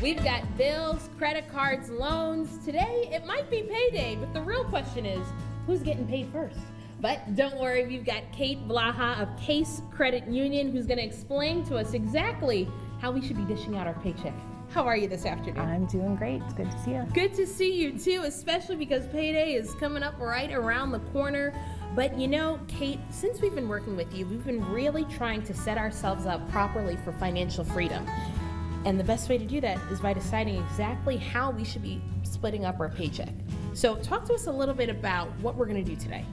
We've got bills, credit cards, loans. Today, it might be payday, but the real question is, who's getting paid first? But don't worry, we've got Kate Blaha of Case Credit Union who's gonna explain to us exactly how we should be dishing out our paycheck. How are you this afternoon? I'm doing great. It's good to see you. Good to see you too, especially because payday is coming up right around the corner. But you know, Kate, since we've been working with you, we've been really trying to set ourselves up properly for financial freedom. And the best way to do that is by deciding exactly how we should be splitting up our paycheck. So talk to us a little bit about what we're gonna do today.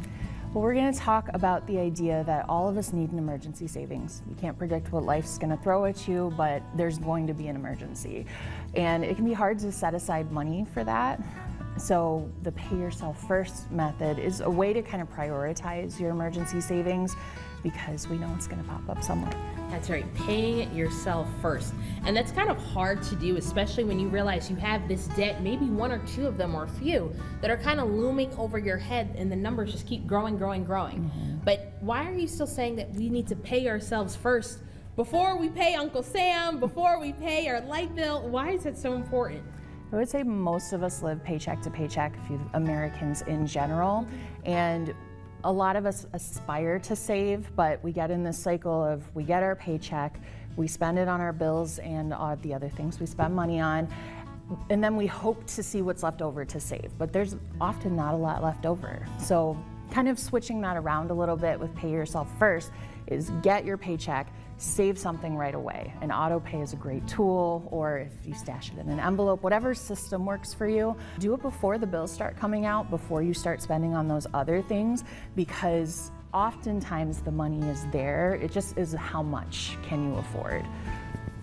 Well, we're going to talk about the idea that all of us need an emergency savings. You can't predict what life's going to throw at you, but there's going to be an emergency. And it can be hard to set aside money for that. So the pay yourself first method is a way to kind of prioritize your emergency savings because we know it's going to pop up somewhere. That's right, paying it yourself first. And that's kind of hard to do, especially when you realize you have this debt, maybe one or two of them or a few, that are kind of looming over your head and the numbers just keep growing. But why are you still saying that we need to pay ourselves first before we pay Uncle Sam, before we pay our light bill? Why is that so important? I would say most of us live paycheck to paycheck, Americans in general, and a lot of us aspire to save, but we get in this cycle of we get our paycheck, we spend it on our bills and the other things we spend money on, and then we hope to see what's left over to save, but there's often not a lot left over. So kind of switching that around a little bit with pay yourself first is get your paycheck, save something right away. And auto pay is a great tool, or if you stash it in an envelope, whatever system works for you, do it before the bills start coming out, before you start spending on those other things, because oftentimes the money is there. It just is how much can you afford.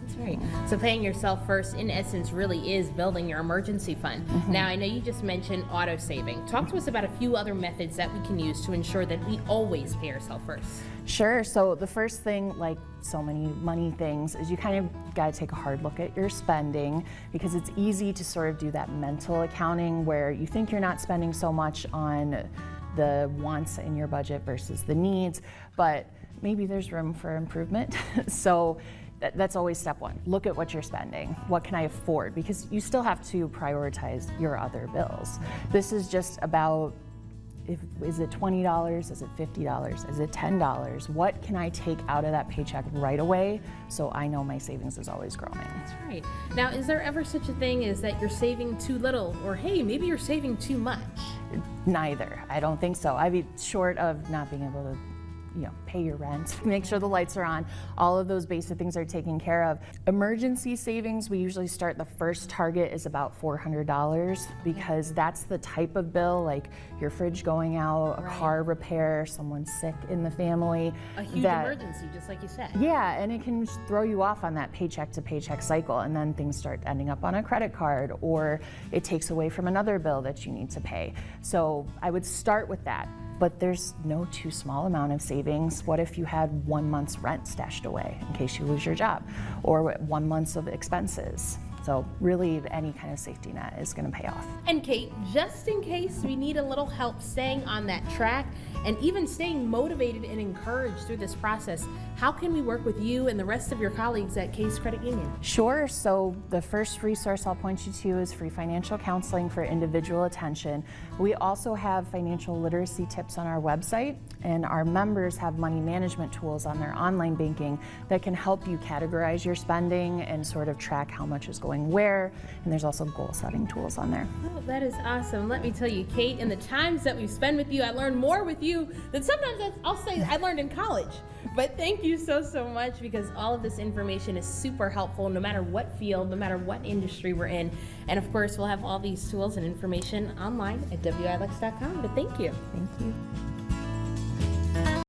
That's right. So paying yourself first, in essence, really is building your emergency fund. Now, I know you just mentioned auto saving. Talk to us about a few other methods that we can use to ensure that we always pay ourselves first. Sure. So the first thing, like so many money things, is you kind of got to take a hard look at your spending, because it's easy to sort of do that mental accounting where you think you're not spending so much on the wants in your budget versus the needs, but maybe there's room for improvement. So that's always step one. Look at what you're spending. What can I afford? Because you still have to prioritize your other bills. This is just about, is it $20? Is it $50? Is it $10? What can I take out of that paycheck right away so I know my savings is always growing? That's right. Now, is there ever such a thing as that you're saving too little, or hey, maybe you're saving too much? Neither. I don't think so. I mean, short of not being able to pay your rent, make sure the lights are on, all of those basic things are taken care of. Emergency savings, we usually start, the first target is about $400, because that's the type of bill, like your fridge going out, a car repair, someone sick in the family. A huge emergency, just like you said. Yeah, and it can just throw you off on that paycheck to paycheck cycle, and then things start ending up on a credit card, or it takes away from another bill that you need to pay. So I would start with that. But there's no too small amount of savings. What if you had 1 month's rent stashed away in case you lose your job, or 1 month's of expenses? So really, any kind of safety net is going to pay off. And Kate, just in case we need a little help staying on that track and even staying motivated and encouraged through this process, how can we work with you and the rest of your colleagues at Case Credit Union? Sure. So the first resource I'll point you to is free financial counseling for individual attention. We also have financial literacy tips on our website, and our members have money management tools on their online banking that can help you categorize your spending and sort of track how much is going where, and there's also goal setting tools on there. Oh, that is awesome. Let me tell you, Kate, in the times that we spend with you, I learned more with you than sometimes I'll say I learned in college. But thank you so much, because all of this information is super helpful no matter what field, no matter what industry we're in. And of course, we'll have all these tools and information online at WILX.com. But thank you. Thank you.